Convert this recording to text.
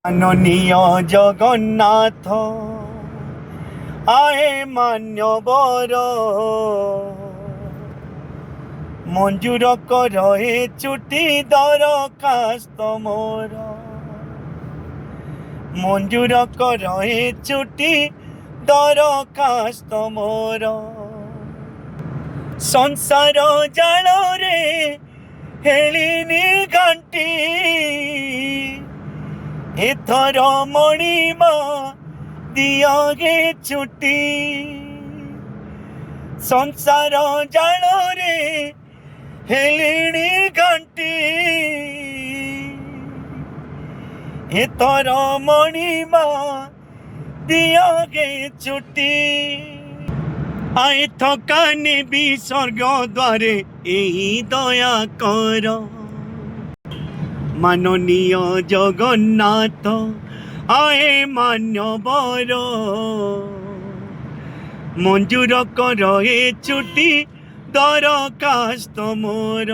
মাননীয় জগন্নাথ আয়ে মান্যবর মঞ্জুর কর এ ছুটি দরখাস্ত মোর মঞ্জুর কর এ ছুটি দরখাস্ত মোর সংসার জালরে হেলিনি ঘাটি এথর মଣିমা দিয়গে ছুটি সংসার জালরে হেলিনি ঘাটি এথর মଣିমা দিয়গে ছুটি আয় থকানে বিসর্গ দ্বারে এই দয়া কর মাননীয় জগন্নাথ আয়ে মান্যবর মঞ্জুর কর এ ছুটি দরখাস্ত মোর।